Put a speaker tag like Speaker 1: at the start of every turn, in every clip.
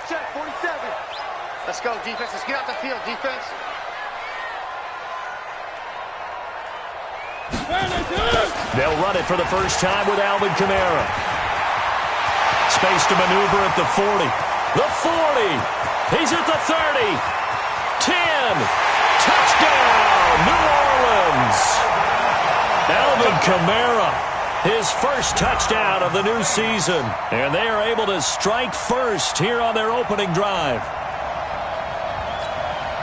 Speaker 1: Check, 47. Let's go, defense. Let's get out the field, defense.
Speaker 2: They'll run it for the first time with Alvin Kamara. Space to maneuver at the 40. The 40. He's at the 30. 10. Touchdown, New Orleans. Alvin Kamara. His first touchdown of the new season. And they are able to strike first here on their opening drive.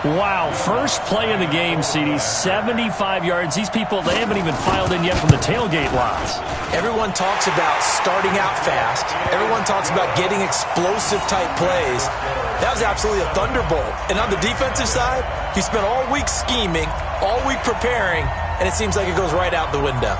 Speaker 2: Wow, first play in the game, CD, 75 yards. These people, they haven't even filed in yet from the tailgate lots.
Speaker 3: Everyone talks about starting out fast. Everyone talks about getting explosive-type plays. That was absolutely a thunderbolt. And on the defensive side, he spent all week scheming, all week preparing, and it seems like it goes right out the window.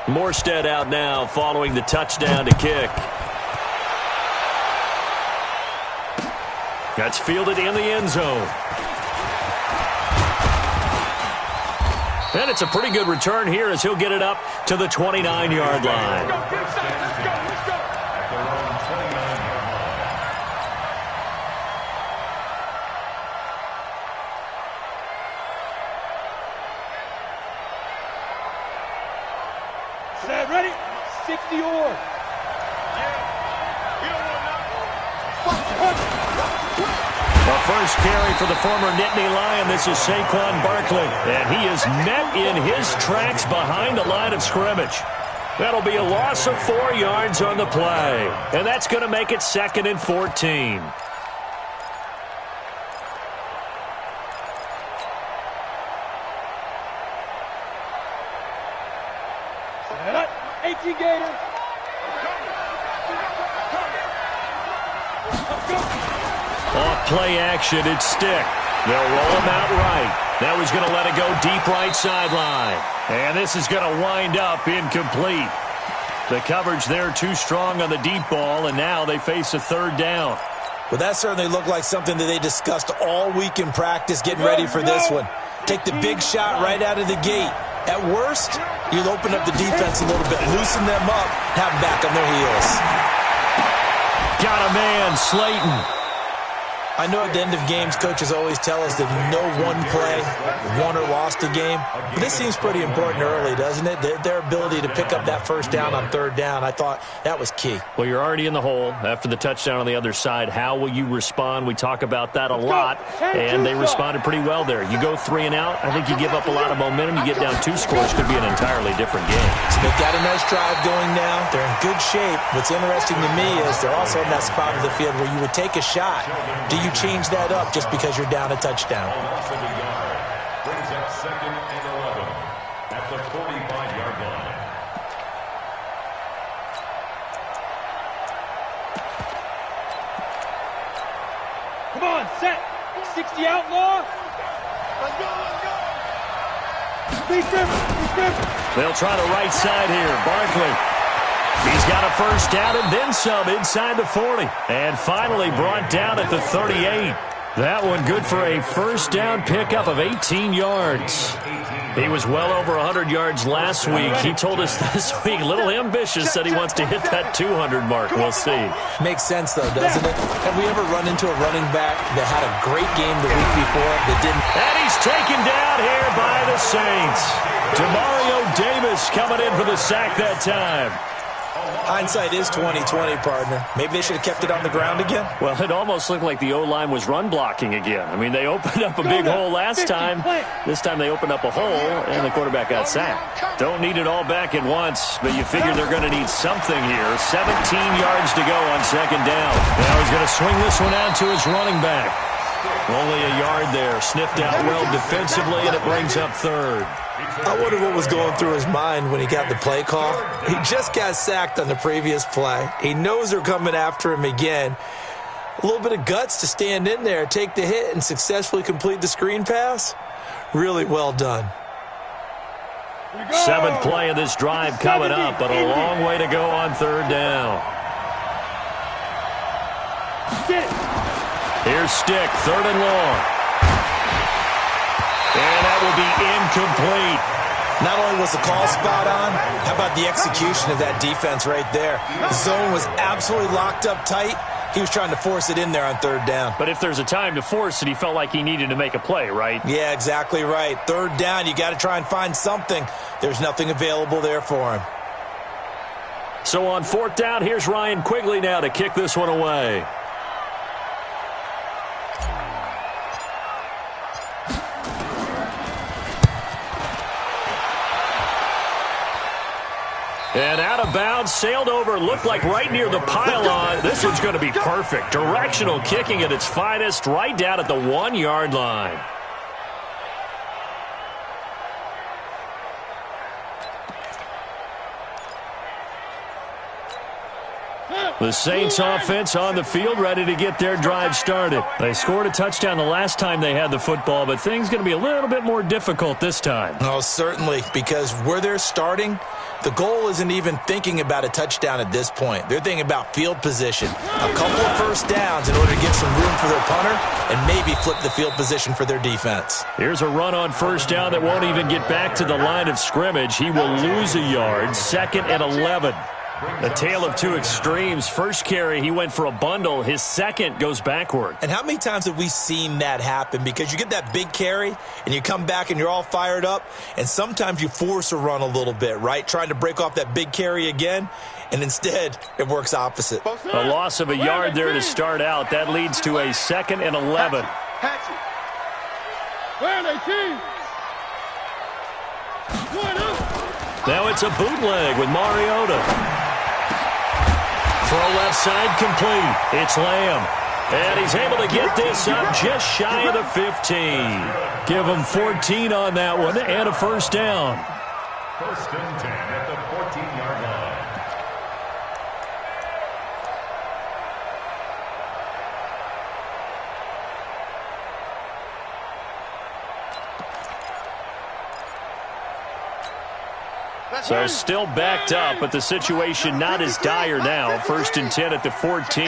Speaker 2: Morstead out now following the touchdown to kick. That's fielded in the end zone. And it's a pretty good return here as he'll get it up to the 29-yard line.
Speaker 4: Ready? 60 or.
Speaker 2: The first carry for the former Nittany Lion. This is Saquon Barkley. And he is met in his tracks behind the line of scrimmage. That'll be a loss of 4 yards on the play. And that's going to make it 2nd and 14. Off play action, it's Stick. They'll roll him out right. Now he's going to let it go deep right sideline. And this is going to wind up incomplete. The coverage there too strong on the deep ball, and now they face a 3rd down.
Speaker 3: Well, that certainly looked like something that they discussed all week in practice getting ready for this one. Take the big shot right out of the gate. At worst, you'll open up the defense a little bit, loosen them up, have them back on their heels.
Speaker 2: Got a man, Slayton.
Speaker 3: I know at the end of games, coaches always tell us that no one play won or lost a game. But this seems pretty important early, doesn't it? Their ability to pick up that first down on 3rd down, I thought that was key.
Speaker 2: Well, you're already in the hole after the touchdown on the other side. How will you respond? We talk about that a lot, and they responded pretty well there. You go 3 and out, I think you give up a lot of momentum. You get down 2 scores, could be an entirely different game.
Speaker 3: So they've got a nice drive going now. They're in good shape. What's interesting to me is they're also in that spot of the field where you would take a shot. Do you change that up just because you're down a touchdown?
Speaker 5: Brings up 2nd and 11 at the 45-yard line.
Speaker 4: Come on, set. 60 outlaw. Let's go.
Speaker 2: They'll try the right side here. Barkley. He's got a first down and then some inside the 40. And finally brought down at the 38. That one good for a first down pickup of 18 yards. He was well over 100 yards last week. He told us this week, a little ambitious, said he wants to hit that 200 mark. We'll see.
Speaker 3: Makes sense, though, doesn't it? Have we ever run into a running back that had a great game the week before that didn't?
Speaker 2: And he's taken down here by the Saints. Demario Davis coming in for the sack that time.
Speaker 3: Hindsight is 20/20, partner. Maybe they should have kept it on the ground again.
Speaker 2: Well, it almost looked like the O-line was run blocking again. I mean, they opened up a big hole last time. This time they opened up a hole, and the quarterback got sacked. Don't need it all back at once, but you figure they're going to need something here. 17 yards to go on 2nd down. Now he's going to swing this one out to his running back. Only a yard there. Sniffed out well defensively, and it brings up 3rd.
Speaker 3: I wonder what was going through his mind when he got the play call. He just got sacked on the previous play. He knows they're coming after him again. A little bit of guts to stand in there, take the hit, and successfully complete the screen pass. Really well done.
Speaker 2: Seventh play of this drive coming up, but a long way to go on third down. Here's Stick, third and long. And that will be incomplete.
Speaker 3: Not only was the call spot on, how about the execution of that defense right there? The zone was absolutely locked up tight. He was trying to force it in there on third down.
Speaker 2: But if there's a time to force it, he felt like he needed to make a play, right?
Speaker 3: Yeah, exactly right. Third down, you got to try and find something. There's nothing available there for him.
Speaker 2: So on fourth down, here's Ryan Quigley now to kick this one away. And out of bounds, sailed over, looked like right near the pylon. This one's going to be perfect. Directional kicking at its finest, right down at the 1 yard line. The Saints offense on the field, ready to get their drive started. They scored a touchdown the last time they had the football, but things going to be a little bit more difficult this time.
Speaker 3: Oh, certainly, because where they're starting, the goal isn't even thinking about a touchdown at this point. They're thinking about field position. A couple of first downs in order to get some room for their punter and maybe flip the field position for their defense.
Speaker 2: Here's a run on first down that won't even get back to the line of scrimmage. He will lose a yard, 2nd and 11. A tale of two extremes. First carry, he went for a bundle. His second goes backward.
Speaker 3: And how many times have we seen that happen? Because you get that big carry, and you come back and you're all fired up, and sometimes you force a run a little bit, right? Trying to break off that big carry again, and instead it works opposite.
Speaker 2: A loss of a yard there to start out. That leads to a 2nd and 11. Now it's a bootleg with Mariota. Throw left side complete. It's Lamb. And he's able to get this up just shy of the 15. Give him 14 on that one and a first down.
Speaker 5: 1st and 10 at the 14-yard line.
Speaker 2: So still backed up, but the situation not as dire now. 1st and 10 at the 14.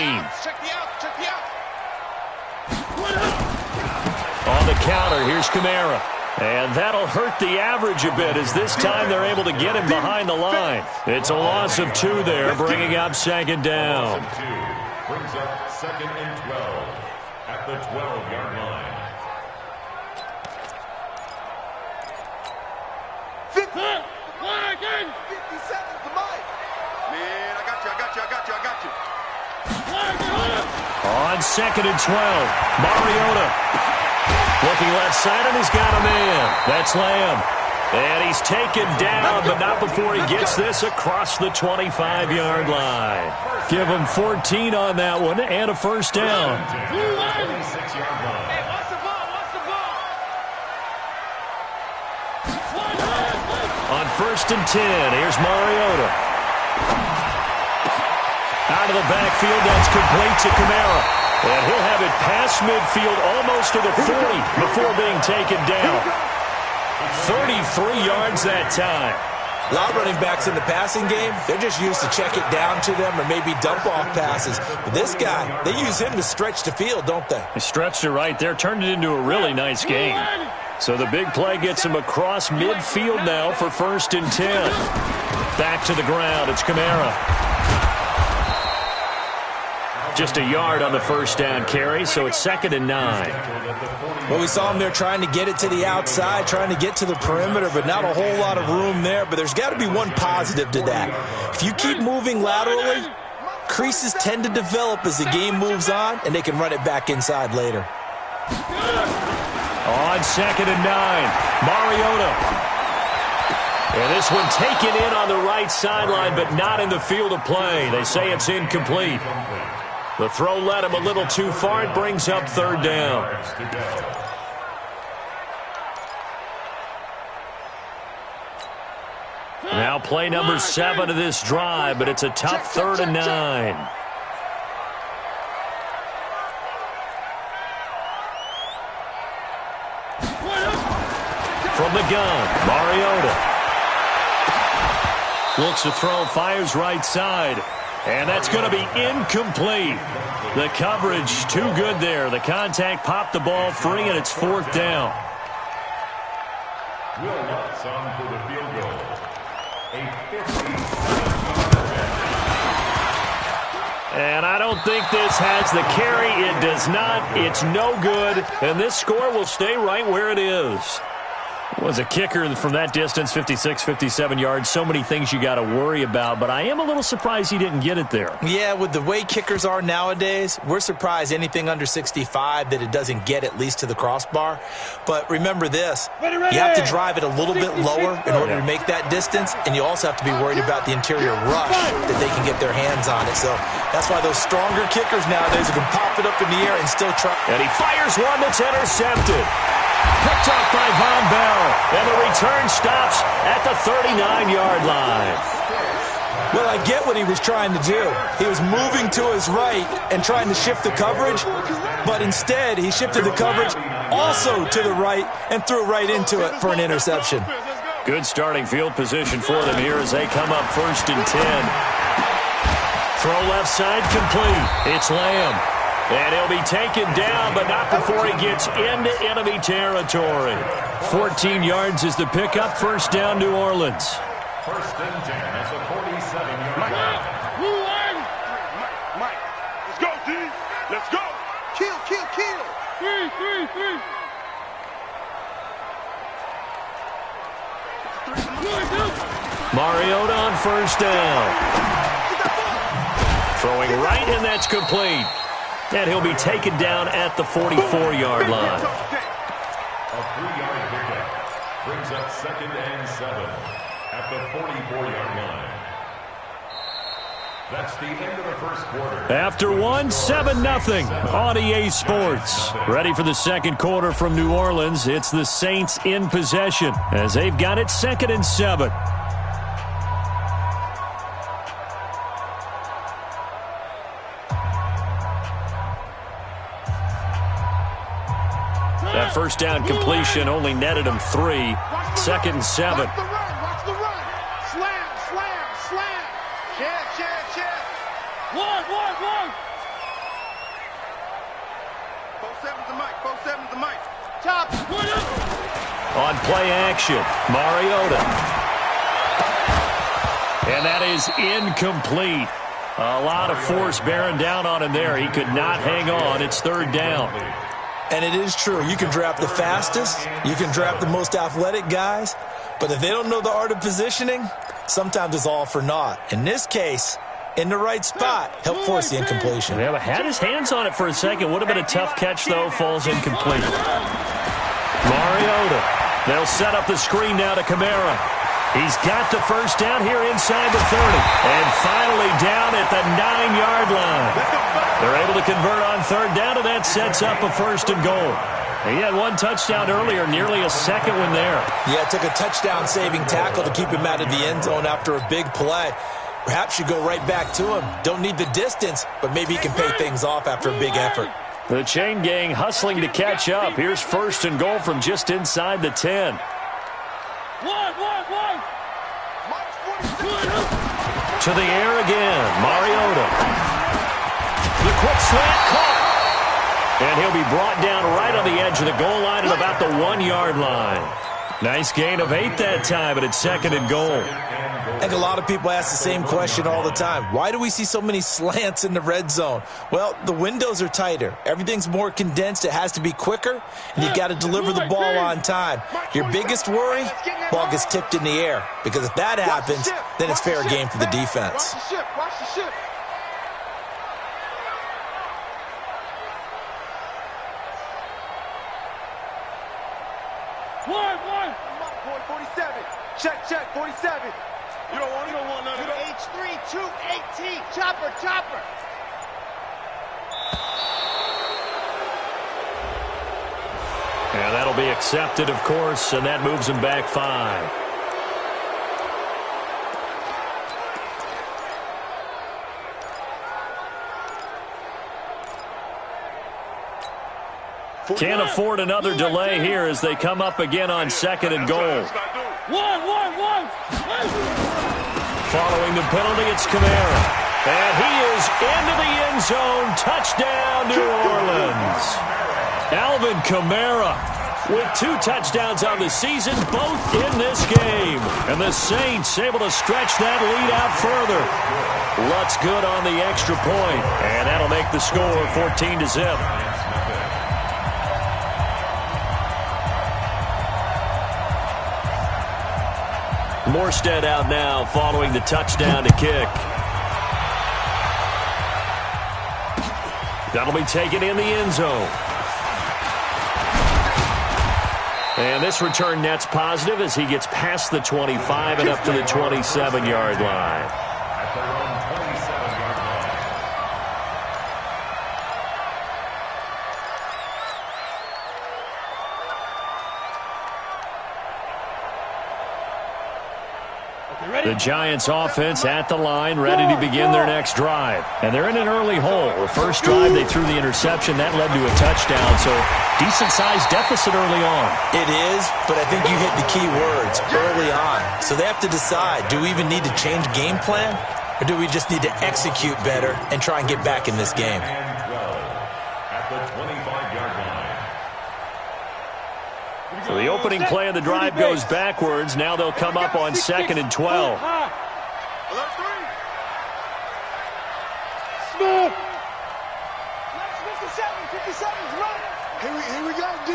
Speaker 2: On the counter, here's Kamara. And that'll hurt the average a bit as this time they're able to get him behind the line. It's a loss of 2 there, bringing up 2nd down.
Speaker 5: Brings up 2nd and 12 at the 12-yard line.
Speaker 2: On 2nd and 12, Mariota. Looking left side, and he's got a man. That's Lamb. And he's taken down, but not before he gets this across the 25-yard line. Give him 14 on that one and a first down.
Speaker 5: 26-yard line.
Speaker 2: On 1st and 10, here's Mariota. Out of the backfield, that's complete to Kamara. And he'll have it past midfield almost to the 40 before being taken down. 33 yards that time.
Speaker 3: A lot of running backs in the passing game, they're just used to check it down to them or maybe dump off passes. But this guy, they use him to stretch the field, don't they?
Speaker 2: He stretched it right there, turned it into a really nice game. So the big play gets him across midfield now for 1st and 10. Back to the ground, it's Kamara. Just a yard on the first down carry, so it's 2nd and 9.
Speaker 3: Well, we saw him there trying to get it to the outside, trying to get to the perimeter, but not a whole lot of room there. But there's got to be one positive to that. If you keep moving laterally, creases tend to develop as the game moves on, and they can run it back inside later.
Speaker 2: On 2nd and 9, Mariota. And this one taken in on the right sideline, but not in the field of play. They say it's incomplete. The throw led him a little too far. It brings up 3rd down. Now play number 7 of this drive, but it's a tough 3rd and 9. From the gun, Mariota. Looks to throw, fires right side. And that's going to be incomplete. The coverage too good there. The contact popped the ball free, and it's 4th down.
Speaker 5: Will Lutz on for the field goal. A 50.
Speaker 2: And I don't think this has the carry. It does not. It's no good. And this score will stay right where it is. Was a kicker from that distance, 56, 57 yards. So many things you got to worry about, but I am a little surprised he didn't get it there.
Speaker 3: Yeah, with the way kickers are nowadays, we're surprised anything under 65 that it doesn't get at least to the crossbar. But remember this, you have to drive it a little bit lower in order to make that distance, and you also have to be worried about the interior rush that they can get their hands on it. So that's why those stronger kickers nowadays can pop it up in the air and still try.
Speaker 2: And he fires one that's intercepted. Picked up by Von Bell, and the return stops at the 39-yard line.
Speaker 3: Well, I get what he was trying to do. He was moving to his right and trying to shift the coverage, but instead he shifted the coverage also to the right and threw right into it for an interception.
Speaker 2: Good starting field position for them here as they come up 1st and 10. Throw left side complete. It's Lamb. And he'll be taken down, but not before he gets into enemy territory. 14 yards is the pickup. 1st down, New Orleans.
Speaker 5: 1st and 10 at the 47-yard line.
Speaker 1: Mike, let's go, D. Let's go. Kill.
Speaker 2: Mariota on 1st down. Throwing right, and that's complete. And he'll be taken down at the 44-yard line.
Speaker 5: A 3-yard pickup brings up 2nd and 7 at the 44-yard line. That's the end of the 1st quarter.
Speaker 2: After 7-0 on EA Sports. Ready for the 2nd quarter from New Orleans. It's the Saints in possession as they've got it 2nd and 7. That 1st down completion only netted him 3. 2nd and 7.
Speaker 1: Watch the run. Slam. Check. One. 4-7's the mic. Top.
Speaker 2: On play action, Mariota. And that is incomplete. A lot of force bearing down on him there. He could not hang on. It's 3rd down.
Speaker 3: And it is true. You can draft the fastest. You can draft the most athletic guys. But if they don't know the art of positioning, sometimes it's all for naught. In this case, in the right spot, help force the incompletion.
Speaker 2: Yeah, had his hands on it for a second. Would have been a tough catch, though. Falls incomplete. Mariota. They'll set up the screen now to Kamara. He's got the 1st down here inside the 30. And finally down at the 9-yard line. They're able to convert on 3rd down, and that sets up a 1st and goal. He had 1 touchdown earlier, nearly a 2nd one there.
Speaker 3: Yeah, it took a touchdown-saving tackle to keep him out of the end zone after a big play. Perhaps you go right back to him. Don't need the distance, but maybe he can pay things off after a big effort.
Speaker 2: The chain gang hustling to catch up. Here's 1st and goal from just inside the 10. To the air again, Mariota. The quick slant caught. And he'll be brought down right on the edge of the goal line at about the 1-yard line. Nice gain of 8 that time, but it's 2nd and goal.
Speaker 3: I think a lot of people ask the same question all the time. Why do we see so many slants in the red zone? Well, the windows are tighter. Everything's more condensed. It has to be quicker, and you've got to deliver the ball on time. Your biggest worry, ball gets tipped in the air, because if that happens, then it's fair game for the defense.
Speaker 1: Watch the ship. One. 47. Check, 47. You don't want none of that. H3, 218. Chopper.
Speaker 2: And that'll be accepted, of course, and that moves him back 5. Can't afford another delay here as they come up again on 2nd and goal.
Speaker 4: One.
Speaker 2: Following the penalty, it's Kamara. And he is into the end zone. Touchdown, New Orleans. Alvin Kamara with 2 touchdowns on the season, both in this game. And the Saints able to stretch that lead out further. Lutz good on the extra point, and that'll make the score 14-0. Morstead out now following the touchdown to kick. That'll be taken in the end zone. And this return net's positive as he gets past the 25 and up to the 27-yard line.
Speaker 5: At their own 27-yard line.
Speaker 2: The Giants offense at the line, ready to begin their next drive. And they're in an early hole. The first drive, they threw the interception. That led to a touchdown, so decent-sized deficit early on.
Speaker 3: It is, but I think you hit the key words, early on. So they have to decide, do we even need to change game plan? Or do we just need to execute better and try and get back in this game?
Speaker 5: And 12 at the 25-yard line.
Speaker 2: So the opening play of the drive goes backwards. Now they'll come up on 2nd and 12.
Speaker 4: Smooth.
Speaker 1: 57's right. Here we go, D.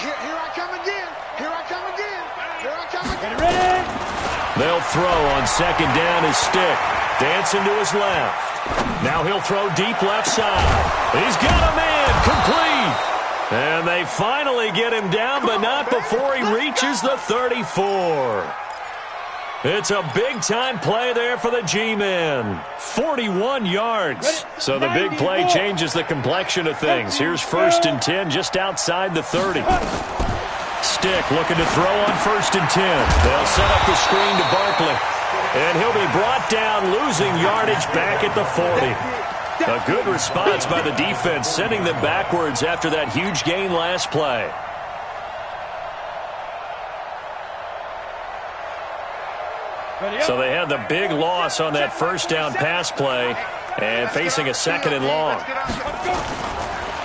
Speaker 1: Here I come again. Here I come again.
Speaker 4: Get ready.
Speaker 2: They'll throw on 2nd down his stick. Dancing to his left. Now he'll throw deep left side. He's got a man. Complete. And they finally get him down, but not before he reaches the 34. It's a big-time play there for the G-men. 41 yards. So the big play changes the complexion of things. Here's 1st and 10 just outside the 30. Stick looking to throw on 1st and 10. They'll set up the screen to Barkley. And he'll be brought down, losing yardage back at the 40. A good response by the defense, sending them backwards after that huge gain last play. So they had the big loss on that 1st down pass play and facing a 2nd and long.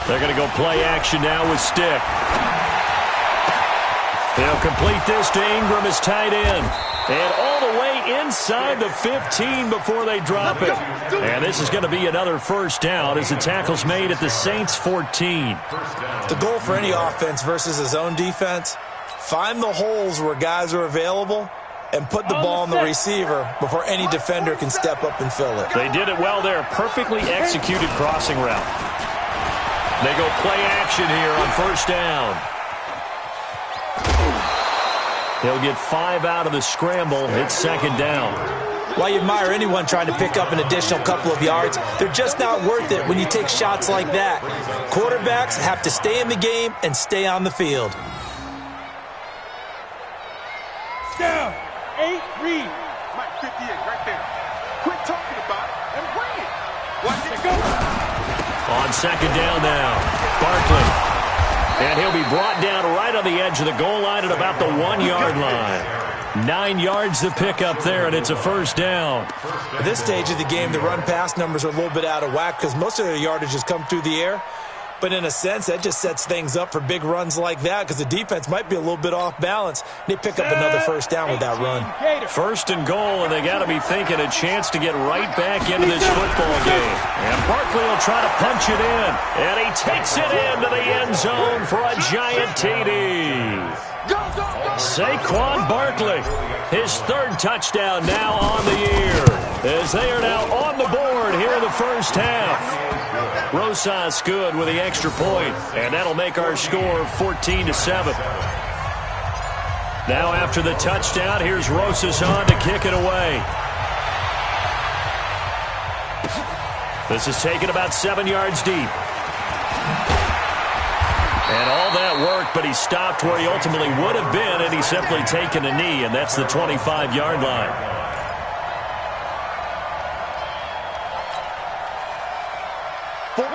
Speaker 2: They're going to go play action now with Stick. They'll complete this to Ingram as tight end. And all the way inside the 15 before they drop it. And this is going to be another 1st down as the tackle's made at the Saints' 14.
Speaker 3: The goal for any offense versus his own defense, find the holes where guys are available and put the ball on the receiver before any defender can step up and fill it.
Speaker 2: They did it well there. Perfectly executed crossing route. They go play action here on 1st down. He'll get 5 out of the scramble. It's 2nd down.
Speaker 3: While you admire anyone trying to pick up an additional couple of yards, they're just not worth it when you take shots like that. Quarterbacks have to stay in the game and stay on the field.
Speaker 4: Down. 8, read.
Speaker 1: Mike, 58 right there. Quit talking about it and bring it. Watch it go.
Speaker 2: On 2nd down now, Barkley. And he'll be brought down right on the edge of the goal line at about the 1-yard line. 9 yards to pick up there, and it's a 1st down.
Speaker 3: At this stage of the game, the run-pass numbers are a little bit out of whack because most of their yardage has come through the air. But in a sense, that just sets things up for big runs like that because the defense might be a little bit off balance. They pick up another 1st down with that run.
Speaker 2: 1st and goal, and they got to be thinking a chance to get right back into this football game. And Barkley will try to punch it in, and he takes it into the end zone for a giant TD. Saquon Barkley, his 3rd touchdown now on the year, as they are now on the board here in the 1st half. Rosas good with the extra point, and that'll make our score 14-7. Now after the touchdown, here's Rosas on to kick it away. This is taken about 7 yards deep. And all that work, but he stopped where he ultimately would have been, and he's simply taken a knee, and that's the 25-yard line.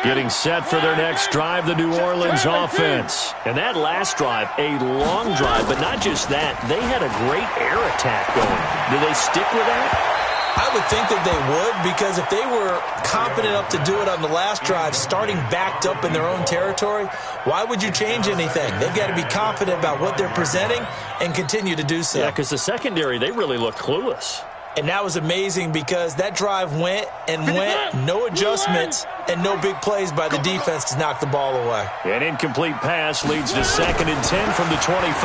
Speaker 2: Getting set for their next drive, the New Orleans offense. And that last drive, a long drive, but not just that. They had a great air attack going. Do they stick with that?
Speaker 3: I would think that they would, because if they were confident enough to do it on the last drive, starting backed up in their own territory, why would you change anything? They've got to be confident about what they're presenting and continue to do so.
Speaker 2: Yeah, because the secondary, they really look clueless.
Speaker 3: And that was amazing because that drive went and went, no adjustments, and no big plays by the defense to knock the ball away.
Speaker 2: An incomplete pass leads to 2nd and 10 from the 25.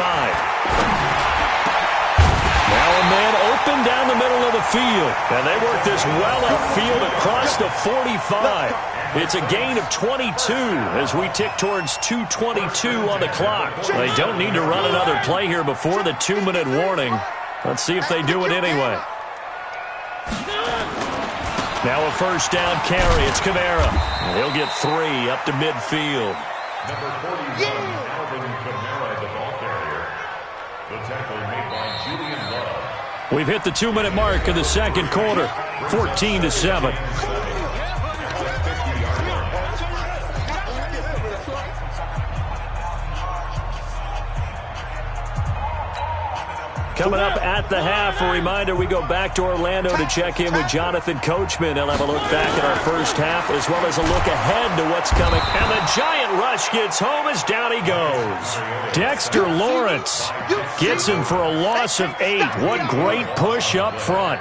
Speaker 2: Now a man open down the middle of the field. And they work this well upfield across the 45. It's a gain of 22 as we tick towards 2:22 on the clock. They don't need to run another play here before the 2-minute warning. Let's see if they do it anyway. Now a first down carry. It's Kamara. He'll get 3 up to midfield.
Speaker 5: Number 41, Alvin Kamara, the ball carrier. The tackle made by Julian Love.
Speaker 2: We've hit the 2-minute mark in the second quarter. 14-7. Coming up at the half, a reminder, we go back to Orlando to check in with Jonathan Coachman. He'll have a look back at our first half as well as a look ahead to what's coming. And the giant rush gets home as down he goes. Dexter Lawrence gets him for a loss of 8. What great push up front.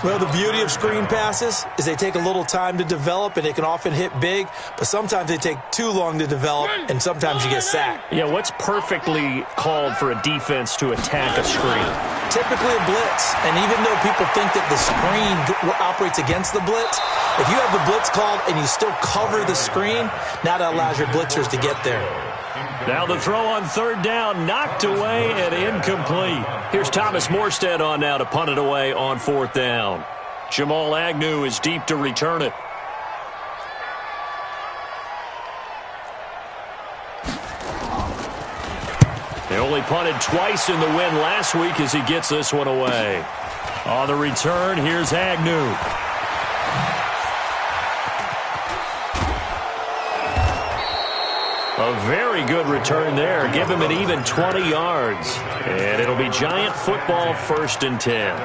Speaker 3: Well, the beauty of screen passes is they take a little time to develop, and they can often hit big, but sometimes they take too long to develop, and sometimes you get sacked.
Speaker 2: Yeah, what's perfectly called for a defense to attack a screen?
Speaker 3: Typically a blitz, and even though people think that the screen operates against the blitz, if you have the blitz called and you still cover the screen, now that allows your blitzers to get there.
Speaker 2: Now the throw on 3rd down, knocked away and incomplete. Here's Thomas Morstead on now to punt it away on 4th down. Jamal Agnew is deep to return it. They only punted twice in the win last week as he gets this one away. On the return, here's Agnew. A very good return there. Give him an even 20 yards. And it'll be Giant football, 1st and 10.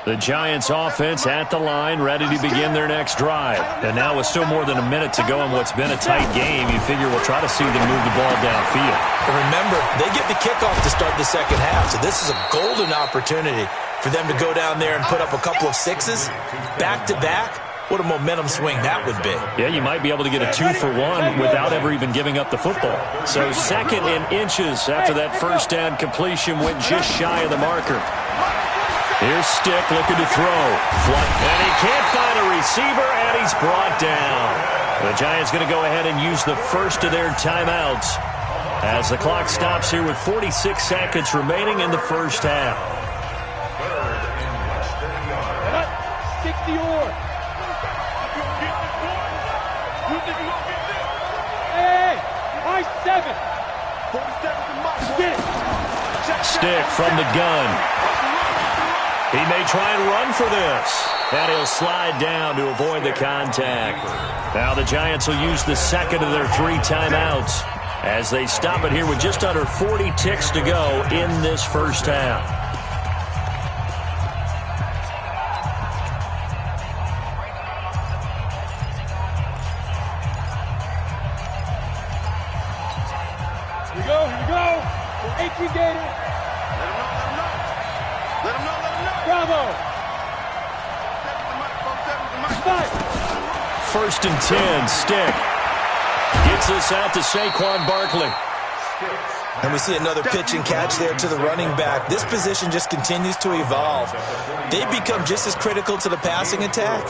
Speaker 2: The Giants offense at the line, ready to begin their next drive. And now with still more than a minute to go in what's been a tight game, you figure we'll try to see them move the ball downfield.
Speaker 3: And remember, they get the kickoff to start the second half, so this is a golden opportunity for them to go down there and put up a couple of 6s back-to-back. What a momentum swing that would be.
Speaker 2: Yeah, you might be able to get a 2-for-1 without ever even giving up the football. So 2nd and inches after that first down completion went just shy of the marker. Here's Stick looking to throw. And he can't find a receiver, and he's brought down. The Giants going to go ahead and use the first of their timeouts as the clock stops here with 46 seconds remaining in the first half.
Speaker 4: 60 or. Hey, I 7. 47
Speaker 2: Stick from the gun. He may try and run for this. And he'll slide down to avoid the contact. Now the Giants will use the second of their 3 timeouts as they stop it here with just under 40 ticks to go in this first half.
Speaker 4: Here we go. 18 Gators.
Speaker 1: Let him know.
Speaker 4: Bravo.
Speaker 2: 1st and 10, Stick. Gets this out to Saquon Barkley.
Speaker 3: And we see another pitch and catch there to the running back. This position just continues to evolve. They become just as critical to the passing attack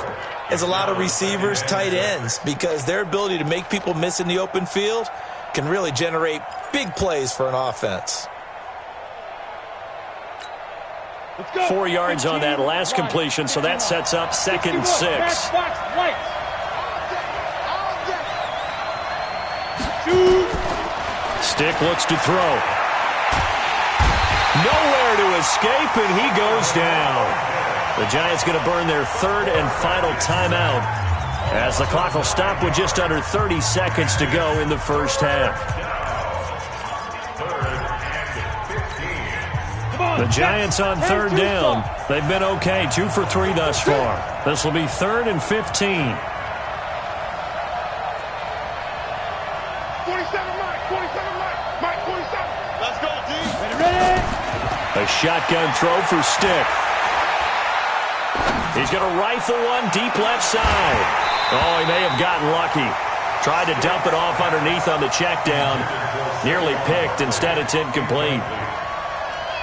Speaker 3: as a lot of receivers, tight ends, because their ability to make people miss in the open field can really generate big plays for an offense.
Speaker 2: 4 yards on that last completion, so that sets up 2nd and 6. Stick looks to throw. Nowhere to escape, and he goes down. The Giants going to burn their third and final timeout as the clock will stop with just under 30 seconds to go in the first half. The Giants on third down. They've been okay, 2 for 3 thus far. This will be 3rd and 15.
Speaker 1: 47, Mike, 47. Let's go, D.
Speaker 4: Ready?
Speaker 2: A shotgun throw for Stick. He's going to rifle one deep left side. Oh, he may have gotten lucky. Tried to dump it off underneath on the check down. Nearly picked. Instead, it's incomplete.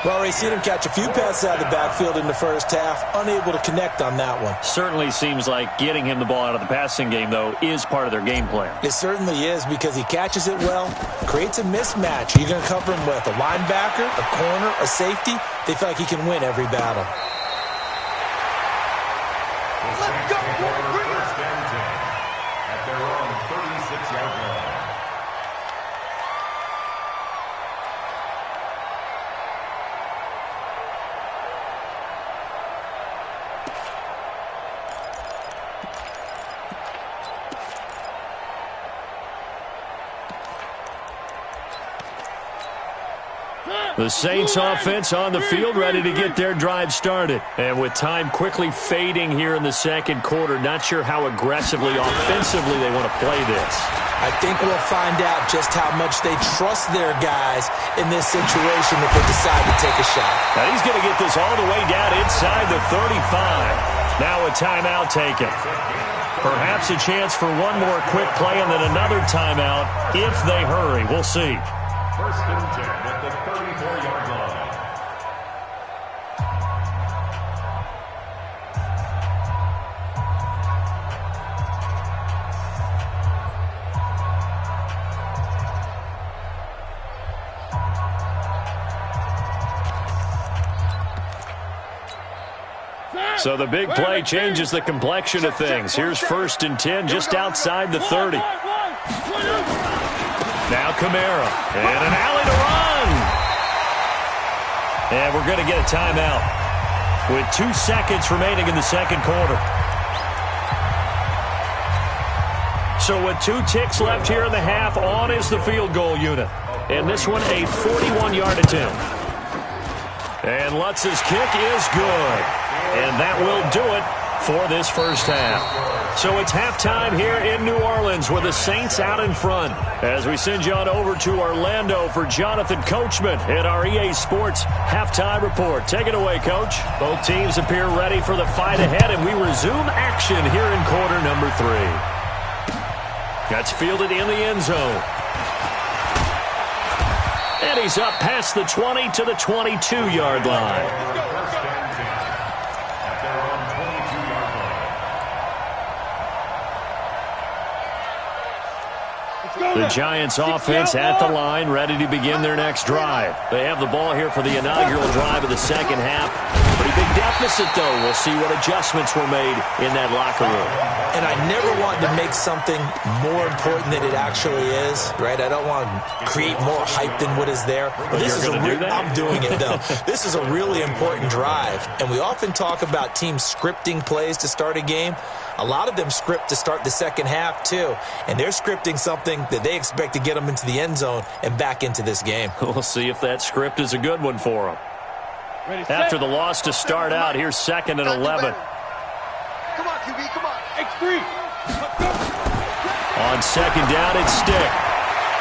Speaker 3: Well, Ray, seen him catch a few passes out of the backfield in the first half, unable to connect on that one.
Speaker 2: Certainly seems like getting him the ball out of the passing game, though, is part of their game plan.
Speaker 3: It certainly is because he catches it well, creates a mismatch. You're going to cover him with a linebacker, a corner, a safety. They feel like he can win every battle.
Speaker 1: Let's go, boy. Bring it.
Speaker 5: First and 10 at their own 36-yard line.
Speaker 2: The Saints offense on the field, ready to get their drive started. And with time quickly fading here in the second quarter, not sure how aggressively, offensively they want to play this.
Speaker 3: I think we'll find out just how much they trust their guys in this situation if they decide to take a shot.
Speaker 2: Now he's going to get this all the way down inside the 35. Now a timeout taken. Perhaps a chance for one more quick play and then another timeout if they hurry. We'll see.
Speaker 5: First and 10 at the 34-yard line.
Speaker 2: So the big play changes the complexion of things. Here's 1st and 10 just outside the 30. Now Kamara, and an alley to run. And we're going to get a timeout with 2 seconds remaining in the second quarter. So with 2 ticks left here in the half, on is the field goal unit. And this one a 41-yard attempt. And Lutz's kick is good. And that will do it for this first half. So it's halftime here in New Orleans with the Saints out in front. As we send you on over to Orlando for Jonathan Coachman at our EA Sports Halftime Report. Take it away, Coach. Both teams appear ready for the fight ahead, and we resume action here in quarter number 3. That's fielded in the end zone. And he's up past the 20 to the 22-yard line. The Giants offense at the line, ready to begin their next drive. They have the ball here for the inaugural drive of the second half. Pretty big deficit, though. We'll see what adjustments were made in that locker room.
Speaker 3: And I never want to make something more important than it actually is, right? I don't want to create more hype than what is there. But this is I'm doing it, though. This is a really important drive. And we often talk about teams scripting plays to start a game. A lot of them script to start the second half, too. And they're scripting something that they expect to get them into the end zone and back into this game.
Speaker 2: We'll see if that script is a good one for them. After the loss to start out, here's 2nd and 11.
Speaker 1: Come on, QB, come on.
Speaker 4: X3.
Speaker 2: On 2nd down, it's Stick.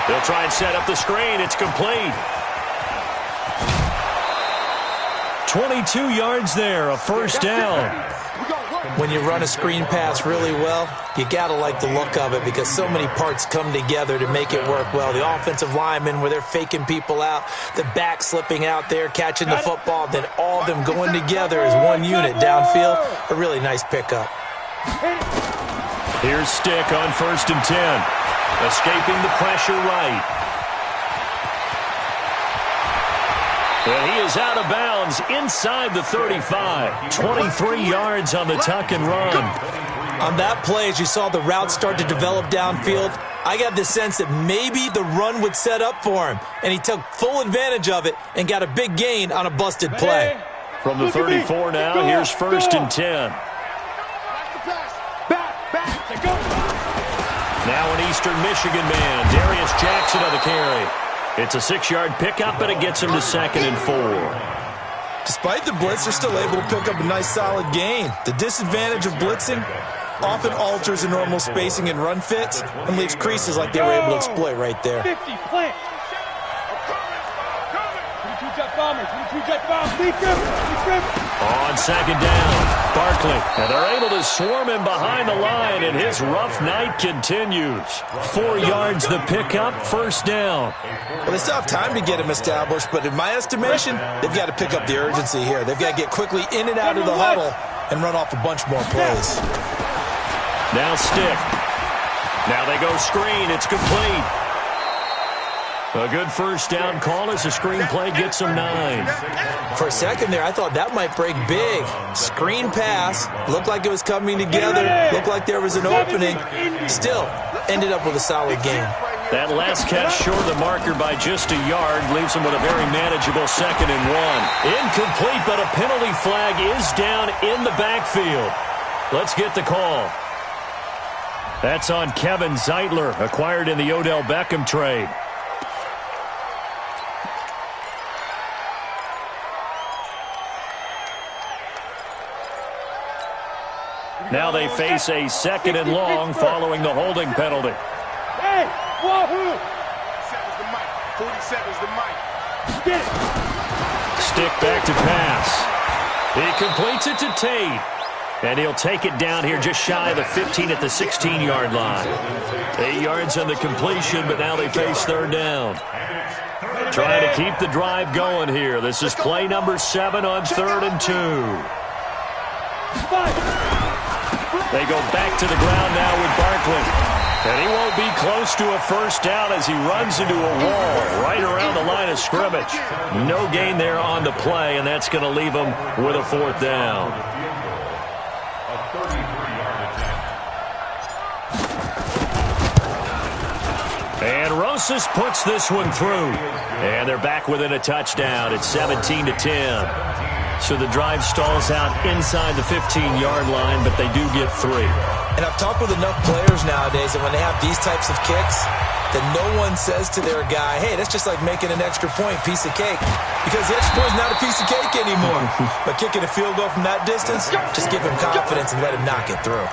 Speaker 2: They'll try and set up the screen. It's complete. 22 yards there, a first down.
Speaker 3: When you run a screen pass really well, you got to like the look of it because so many parts come together to make it work well. The offensive linemen where they're faking people out, the back slipping out there, catching the football, then all of them going together as one unit downfield. A really nice pickup.
Speaker 2: Here's Stick on 1st and 10. Escaping the pressure right. And he is out of bounds inside the 35. 23 yards on the tuck and run.
Speaker 3: On that play, as you saw the route start to develop downfield, I got the sense that maybe the run would set up for him, and he took full advantage of it and got a big gain on a busted play.
Speaker 2: From the 34 now, here's 1st and 10. Now an Eastern Michigan man, Darius Jackson on the carry. It's a 6-yard pickup, and it gets him to 2nd and 4.
Speaker 3: Despite the blitz, they're still able to pick up a nice solid gain. The disadvantage of blitzing often alters the normal spacing and run fits and leaves creases like they were able to exploit right there.
Speaker 4: 50, plant. 22 jet bombers, 22 jet bombers, lead grip.
Speaker 2: On 2nd down, Barkley. And they're able to swarm him behind the line, and his rough night continues. 4 yards the pickup, 1st down.
Speaker 3: Well, they still have time to get him established, but in my estimation, they've got to pick up the urgency here. They've got to get quickly in and out of the huddle and run off a bunch more plays.
Speaker 2: Now stick. Now they go screen. It's complete. A good 1st down call as the screen play gets them 9.
Speaker 3: For a second there, I thought that might break big. Screen pass. Looked like it was coming together. Looked like there was an opening. Still, ended up with a solid game.
Speaker 2: That last catch short of the marker by just a yard leaves them with a very manageable 2nd and 1. Incomplete, but a penalty flag is down in the backfield. Let's get the call. That's on Kevin Zeitler, acquired in the Odell Beckham trade. Now they face a 2nd and long following the holding penalty.
Speaker 4: Hey, wahoo!
Speaker 1: 47's the mic. 47's the mic.
Speaker 4: Get it.
Speaker 2: Stick back to pass. He completes it to Tate. And he'll take it down here just shy of the 15 at the 16-yard line. 8 yards on the completion, but now they face 3rd down. Trying to keep the drive going here. This is play number 7 on 3rd and 2. They go back to the ground now with Barkley. And he won't be close to a 1st down as he runs into a wall right around the line of scrimmage. No gain there on the play, and that's going to leave him with a 4th down. And Rosas puts this one through. And they're back within a touchdown. It's 17-10. So the drive stalls out inside the 15-yard line, but they do get 3.
Speaker 3: And I've talked with enough players nowadays that when they have these types of kicks, that no one says to their guy, hey, that's just like making an extra point, piece of cake. Because the extra point is not a piece of cake anymore. But kicking a field goal from that distance, just give him confidence and let him knock it through.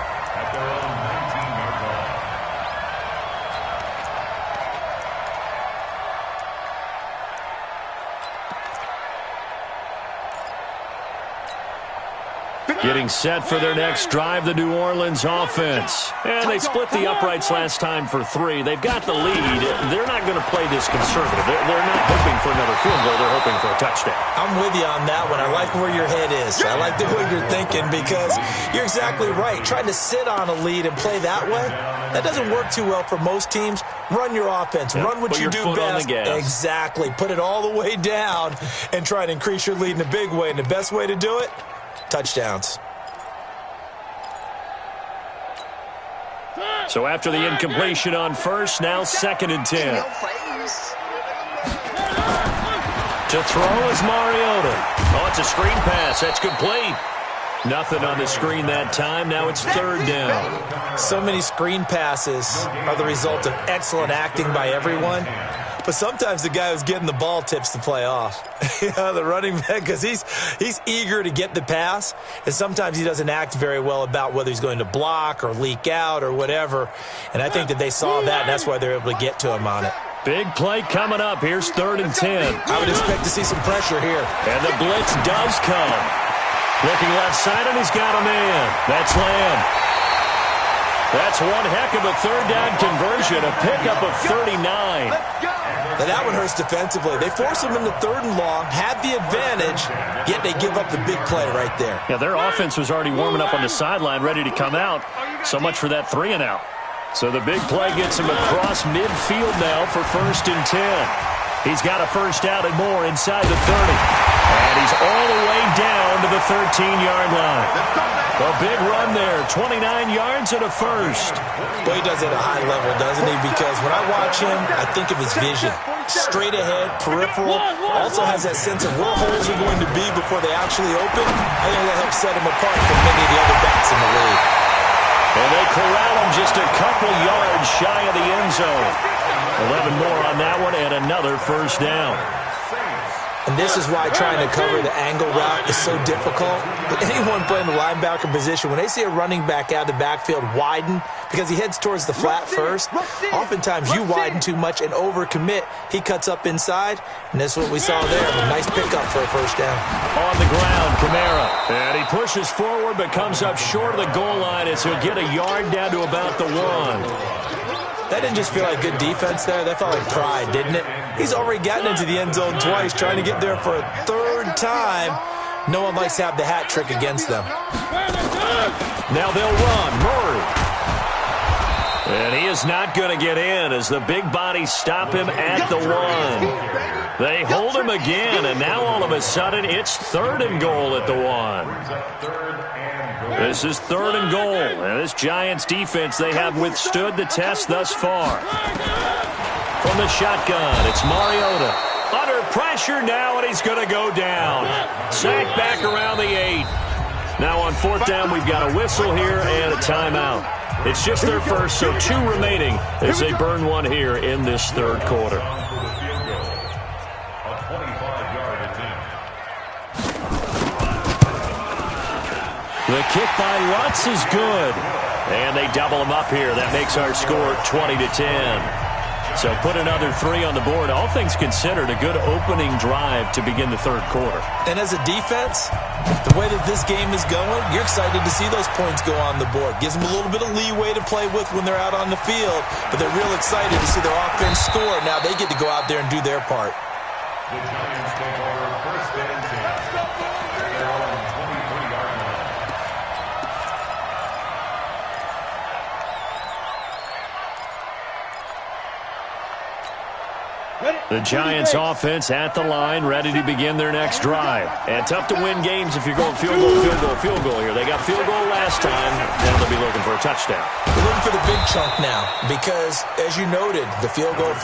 Speaker 2: Getting set for their next drive, the New Orleans offense. And they split the uprights last time for 3. They've got the lead. They're not going to play this conservative. They're not hoping for another field goal. They're hoping for a touchdown.
Speaker 3: I'm with you on that one. I like where your head is. I like the way you're thinking because you're exactly right. Trying to sit on a lead and play that way, that doesn't work too well for most teams. Run your offense.
Speaker 2: Yep.
Speaker 3: Run what you do best. Exactly. Put it all the way down and try to increase your lead in a big way. And the best way to do it, touchdowns.
Speaker 2: So after the incompletion on 1st, now 2nd and 10. To throw is Mariota. Oh, it's a screen pass. That's complete. Nothing on the screen that time. Now it's 3rd down.
Speaker 3: So many screen passes are the result of excellent acting by everyone. But sometimes the guy who's getting the ball tips the play off. The running back, because he's eager to get the pass, and sometimes he doesn't act very well about whether he's going to block or leak out or whatever. And I think that they saw that, and that's why they're able to get to him on it.
Speaker 2: Big play coming up. Here's 3rd and 10.
Speaker 3: I would expect to see some pressure here.
Speaker 2: And the blitz does come. Looking left side, and he's got a man. That's Lamb. That's one heck of a 3rd down conversion, a pickup of 39.
Speaker 3: Now that one hurts defensively. They force him into 3rd and long, had the advantage, yet they give up the big play right there.
Speaker 2: Yeah, their offense was already warming up on the sideline, ready to come out. So much for that 3 and out. So the big play gets him across midfield now for 1st and 10. He's got a 1st out and more inside the 30. And he's all the way down to the the 13-yard line. A big run there, 29 yards and a first.
Speaker 3: Boy, he does it at a high level, doesn't he? Because when I watch him, I think of his vision. Straight ahead, peripheral, also has that sense of where holes are going to be before they actually open. I think that helps set him apart from many of the other backs in the league.
Speaker 2: And they corral him just a couple yards shy of the end zone. 11 more on that one and another first down.
Speaker 3: And this is why trying to cover the angle route is so difficult. But anyone playing the linebacker position, when they see a running back out of the backfield widen, because he heads towards the flat first, oftentimes you widen too much and overcommit. He cuts up inside, and that's what we saw there. A nice pickup for a first down.
Speaker 2: On the ground, Kamara. And he pushes forward but comes up short of the goal line as he'll get a yard down to about the 1.
Speaker 3: That didn't just feel like good defense there. That felt like pride, didn't it? He's already gotten into the end zone twice, trying to get there for a third time. No one likes to have the hat trick against them.
Speaker 2: Now they'll run. Murray. And he is not going to get in as the big bodies stop him at the 1. They hold him again, and now all of a sudden it's 3rd and goal at the 1. This is 3rd and goal, and this Giants defense, they have withstood the test thus far. From the shotgun, it's Mariota. Under pressure now, and he's going to go down. Sacked back around the 8. Now on 4th down, we've got a whistle here and a timeout. It's just their first, so 2 remaining as they burn one here in this 3rd quarter. The kick by Lutz is good. And they double him up here. That makes our score 20-10. So put another 3 on the board. All things considered, a good opening drive to begin the 3rd quarter.
Speaker 3: And as a defense, the way that this game is going, you're excited to see those points go on the board. Gives them a little bit of leeway to play with when they're out on the field. But they're real excited to see their offense score. Now they get to go out there and do their part.
Speaker 5: The Giants take over 1st and 10. Their own 23-yard line.
Speaker 2: The Giants offense at the line, ready to begin their next drive. And tough to win games if you're going field goal, field goal, field goal here. They got field goal last time. Now they'll be looking for a touchdown.
Speaker 3: They're looking for the big chunk now because, as you noted, the field goal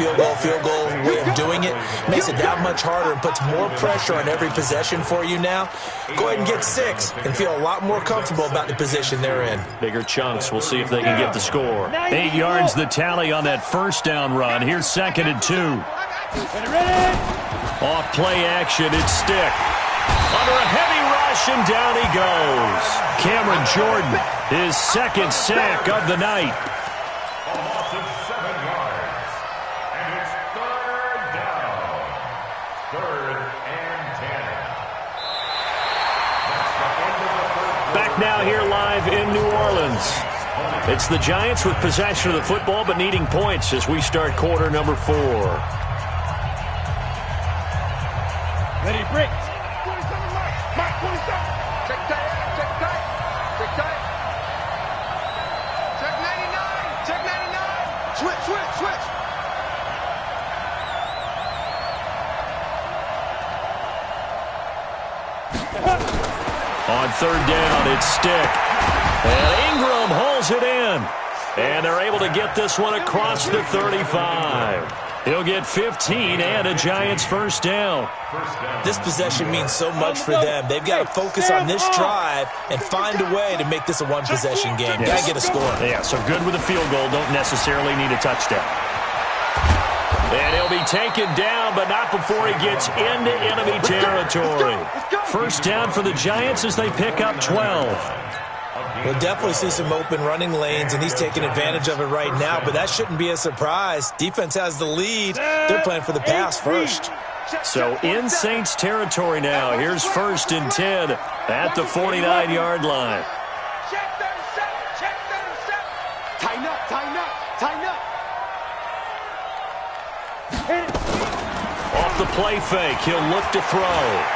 Speaker 3: way of doing it makes it that much harder and puts more pressure on every possession for you now. Go ahead and get 6 and feel a lot more comfortable about the position they're in.
Speaker 2: Bigger chunks. We'll see if they can get the score. 8 yards the tally on that first down run. Here's 2nd and 2. Off play action, it's Stick. Under a heavy rush, and down he goes. Cameron Jordan, his 2nd sack of the night.
Speaker 5: A loss of 7 yards. And it's 3rd down. 3rd and 10. That's the end of the 3rd.
Speaker 2: Back now here live in New Orleans. It's the Giants with possession of the football but needing points as we start quarter number 4.
Speaker 4: Ready, break.
Speaker 1: 27 left. Mark 27. Check tight. Check tight. Check tight. Check 99. Check 99. Switch, switch, switch.
Speaker 2: On 3rd down, it's Stick. And Ingram holds it in. And they're able to get this one across the 35. He'll get 15 and a Giants first down.
Speaker 3: This possession means so much for them. They've got to focus on this drive and find a way to make this a one-possession game.
Speaker 2: Yes.
Speaker 3: Got to get a score.
Speaker 2: Yeah, so good with a field goal. Don't necessarily need a touchdown. And he'll be taken down, but not before he gets into enemy territory. First down for the Giants as they pick up 12.
Speaker 3: We'll definitely see some open running lanes, and he's taking advantage of it right now, but that shouldn't be a surprise. Defense has the lead. They're playing for the pass first.
Speaker 2: So in Saints territory now. Here's 1st and 10 at the 49-yard line.
Speaker 1: Check 37. Check 37. Tighten up. Tighten up. Tighten up.
Speaker 2: Off the play fake, he'll look to throw.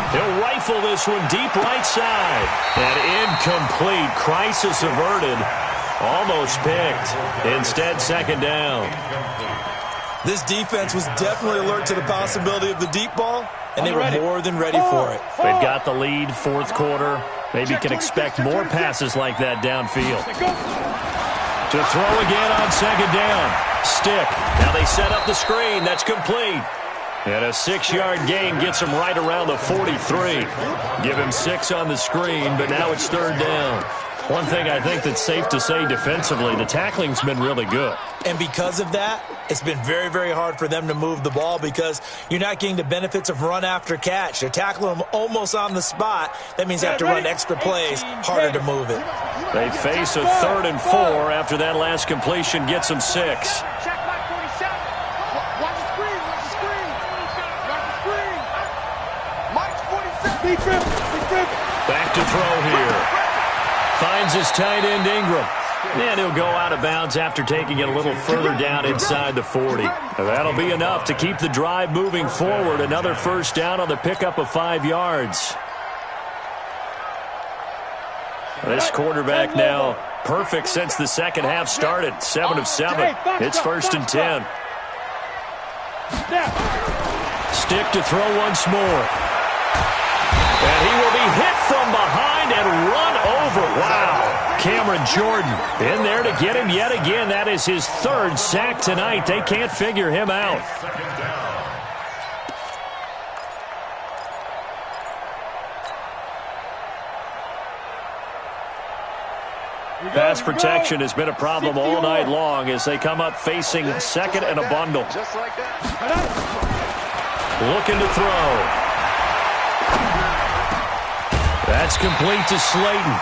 Speaker 2: He'll rifle this one deep right side. And incomplete. Crisis averted. Almost picked. Instead, 2nd down.
Speaker 3: This defense was definitely alert to the possibility of the deep ball, and they were more than ready for it.
Speaker 2: They've got the lead, fourth quarter. Maybe can expect more passes like that downfield. To throw again on second down. Stick. Now they set up the screen. That's complete. And a 6-yard gain gets him right around the 43. Give him 6 on the screen, but now it's third down. One thing I think that's safe to say defensively, the tackling's been really good.
Speaker 3: And because of that, it's been very, very hard for them to move the ball because you're not getting the benefits of run after catch. They're tackling them almost on the spot. That means they have to run extra plays, harder to move it.
Speaker 2: They face a 3rd and 4 after that last completion gets them 6.
Speaker 1: Check my 47. Watch the screen. Watch the screen. Watch the screen. Mike's 47. Big trip.
Speaker 2: Back to throw here. Finds his tight end, Ingram. And he'll go out of bounds after taking it a little further down inside the 40. That'll be enough to keep the drive moving forward. Another first down on the pickup of 5 yards. This quarterback now perfect since the second half started. 7 of 7. It's 1st and 10. Stick to throw once more. And he will be hit from behind and run over. Wow. Cameron Jordan in there to get him yet again. That is his 3rd sack tonight. They can't figure him out. Pass protection has been a problem all night long as they come up facing 2nd and a bundle.
Speaker 1: Just like that.
Speaker 2: Looking to throw. That's complete to Slayton.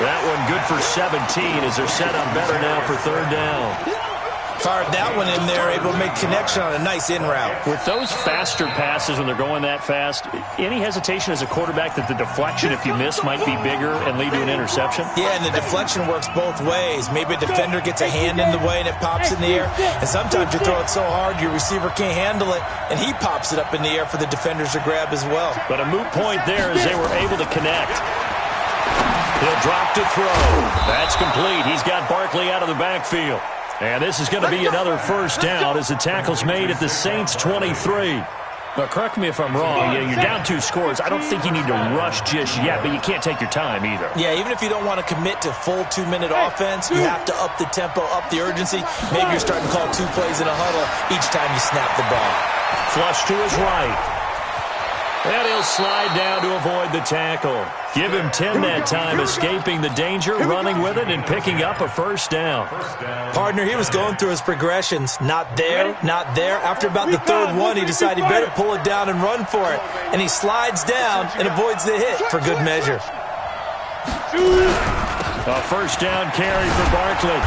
Speaker 2: That one good for 17 as they're set up better now for 3rd down.
Speaker 3: Fired that one in there, able to make connection on a nice in route.
Speaker 2: With those faster passes when they're going that fast, any hesitation as a quarterback that the deflection, if you miss, might be bigger and lead to an interception?
Speaker 3: Yeah, and the deflection works both ways. Maybe a defender gets a hand in the way and it pops in the air. And sometimes you throw it so hard your receiver can't handle it, and he pops it up in the air for the defenders to grab as well.
Speaker 2: But a moot point there as they were able to connect. He'll drop to throw. That's complete. He's got Barkley out of the backfield. And this is going to be another first down as the tackle's made at the Saints' 23. Now, correct me if I'm wrong. You're down 2 scores. I don't think you need to rush just yet, but you can't take your time either.
Speaker 3: Yeah, even if you don't want to commit to full 2-minute offense, you have to up the tempo, up the urgency. Maybe you're starting to call 2 plays in a huddle each time you snap the ball.
Speaker 2: Flush to his right. And he'll slide down to avoid the tackle. Give him 10 that time, escaping the danger, running with it, and picking up a first down.
Speaker 3: Partner, he was going through his progressions. Not there, not there. After about the 3rd one, he decided he better pull it down and run for it. And he slides down and avoids the hit for good measure.
Speaker 2: A first down carry for Barkley.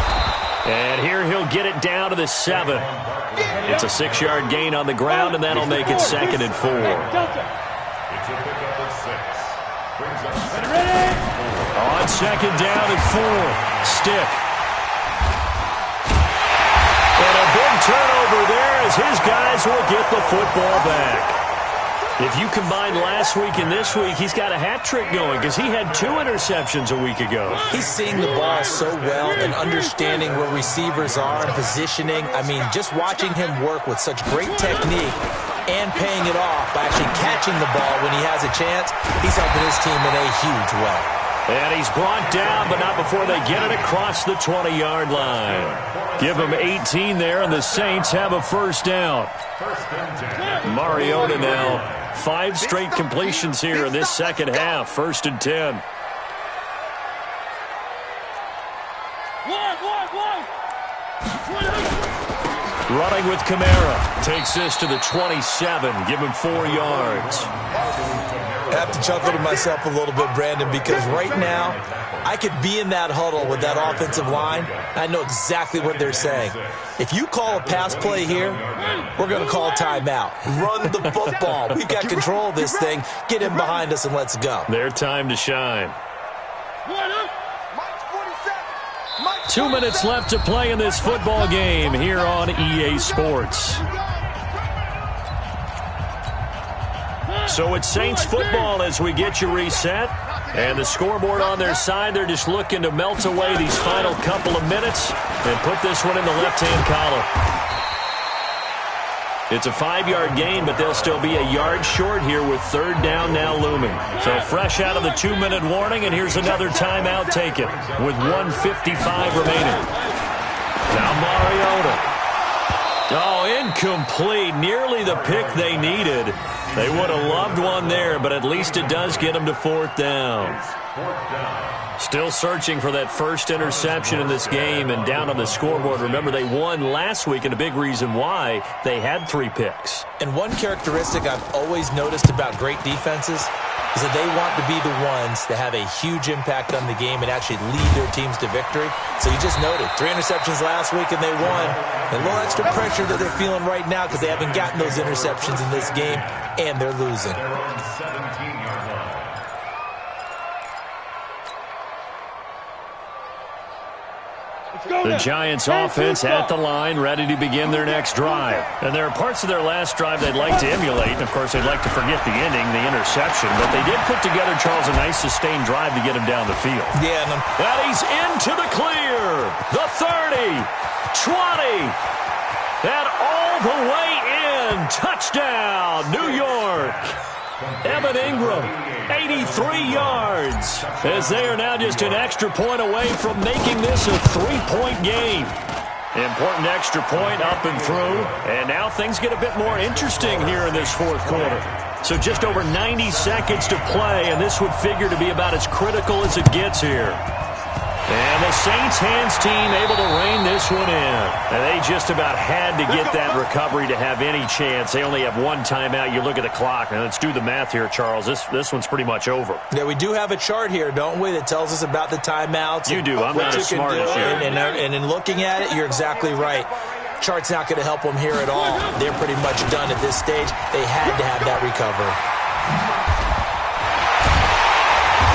Speaker 2: And here he'll get it down to the 7. It's a 6-yard gain on the ground, and that'll make it 2nd and 4.
Speaker 5: It's a pickup of 6. Brings up 2nd.
Speaker 2: On 2nd down and 4. Stick. And a big turnover there as his guys will get the football back. If you combine last week and this week, he's got a hat trick going because he had 2 interceptions a week ago.
Speaker 3: He's seeing the ball so well and understanding where receivers are and positioning. I mean, just watching him work with such great technique and paying it off by actually catching the ball when he has a chance, he's helping his team in a huge way.
Speaker 2: And he's brought down, but not before they get it across the 20-yard line. Give him 18 there, and the Saints have a first down. Mariota now 5 straight completions here in this second half. 1st and 10. Running with Kamara. Takes this to the 27. Give him 4 yards.
Speaker 3: I have to chuckle to myself a little bit, Brandon, because right now I could be in that huddle with that offensive line. I know exactly what they're saying. If you call a pass play here, we're going to call timeout. Run the football. We've got control of this thing. Get him behind us and let's go.
Speaker 2: Their time to shine. 2 minutes left to play in this football game here on EA Sports. So it's Saints football as we get you reset. And the scoreboard on their side, they're just looking to melt away these final couple of minutes and put this one in the left-hand column. It's a 5-yard gain, but they'll still be a yard short here with third down now looming. So fresh out of the 2-minute warning, and here's another timeout taken with 1:55 remaining. Now Mariota. Oh, incomplete. Nearly the pick they needed. They would have loved one there, but at least it does get them to fourth down. Still searching for that first interception in this game and down on the scoreboard. Remember, they won last week, and a big reason why they had 3 picks.
Speaker 3: And one characteristic I've always noticed about great defenses is that they want to be the ones that have a huge impact on the game and actually lead their teams to victory. So you just noted 3 interceptions last week and they won. And a little extra pressure that they're feeling right now because they haven't gotten those interceptions in this game and they're losing.
Speaker 2: The Giants offense at the line, ready to begin their next drive. And there are parts of their last drive they'd like to emulate. And, of course, they'd like to forget the ending, the interception. But they did put together, Charles, a nice sustained drive to get him down the field.
Speaker 3: Yeah.
Speaker 2: And he's into the clear. The 30, 20, and all the way in. Touchdown, New York. Evan Ingram, 83 yards, as they are now just an extra point away from making this a 3-point game. Important extra point up and through, and now things get a bit more interesting here in this fourth quarter. So just over 90 seconds to play, and this would figure to be about as critical as it gets here. And the Saints hands team able to rein this one in. And they just about had to get that recovery to have any chance. They only have 1 timeout. You look at the clock, and let's do the math here, Charles. This one's pretty much over.
Speaker 3: Yeah, we do have a chart here, don't we, that tells us about the timeouts.
Speaker 2: You do. I'm not as smart as you.
Speaker 3: And in looking at it, you're exactly right. Chart's not going to help them here at all. They're pretty much done at this stage. They had to have that recovery.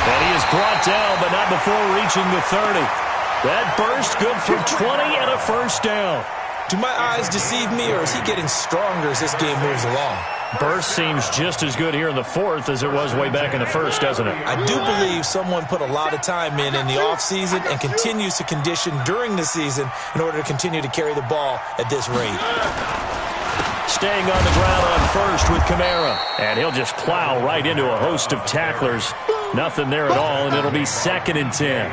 Speaker 2: And he is brought down, but not before reaching the 30. That burst good for 20 and a first down.
Speaker 3: Do my eyes deceive me, or is he getting stronger as this game moves along?
Speaker 2: Burst seems just as good here in the fourth as it was way back in the first, doesn't it?
Speaker 3: I do believe someone put a lot of time in the offseason and continues to condition during the season in order to continue to carry the ball at this rate.
Speaker 2: Staying on the ground on first with Kamara. And he'll just plow right into a host of tacklers. Nothing there at all, and it'll be 2nd and 10.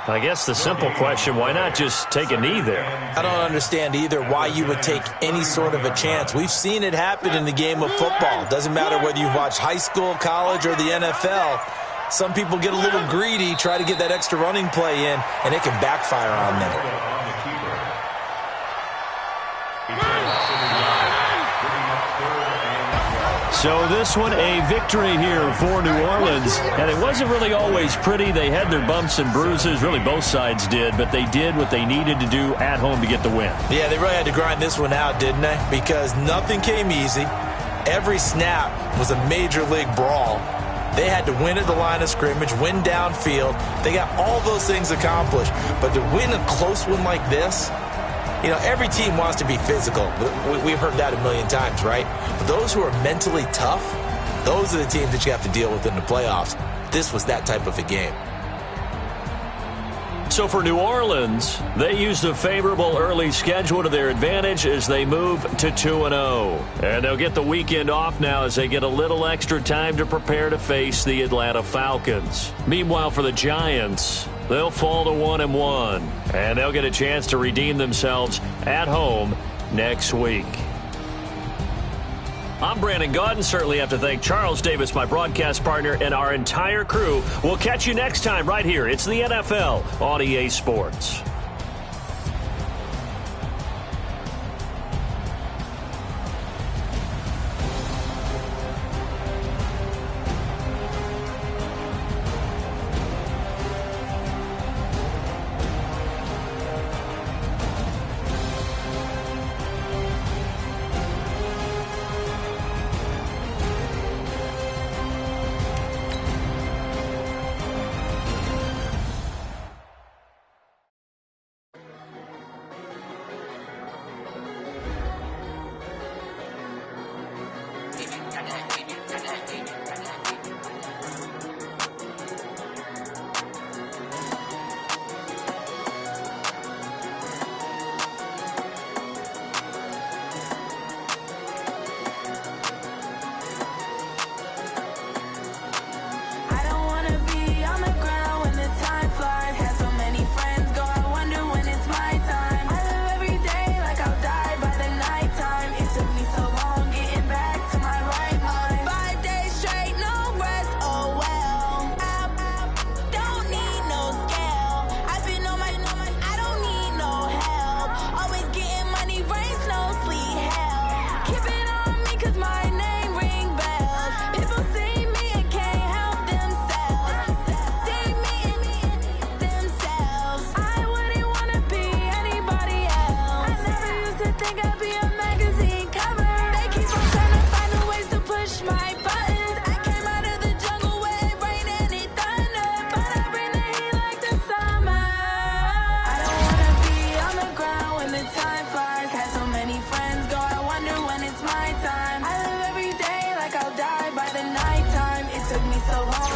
Speaker 2: I guess the simple question, why not just take a knee there?
Speaker 3: I don't understand either why you would take any sort of a chance. We've seen it happen in the game of football. Doesn't matter whether you've watched high school, college, or the NFL. Some people get a little greedy, try to get that extra running play in, and it can backfire on them.
Speaker 2: So this one, a victory here for New Orleans. And it wasn't really always pretty. They had their bumps and bruises. Really, both sides did. But they did what they needed to do at home to get the win.
Speaker 3: Yeah, they really had to grind this one out, didn't they? Because nothing came easy. Every snap was a major league brawl. They had to win at the line of scrimmage, win downfield. They got all those things accomplished. But to win a close one like this, you know, every team wants to be physical. We've heard that a million times, right? But those who are mentally tough, those are the teams that you have to deal with in the playoffs. This was that type of a game.
Speaker 2: So for New Orleans, they used a favorable early schedule to their advantage as they move to 2-0. And they'll get the weekend off now as they get a little extra time to prepare to face the Atlanta Falcons. Meanwhile, for the Giants, they'll fall to 1-1, and they'll get a chance to redeem themselves at home next week. I'm Brandon Gaudin. Certainly have to thank Charles Davis, my broadcast partner, and our entire crew. We'll catch you next time right here. It's the NFL on EA Sports.
Speaker 6: took me so hard.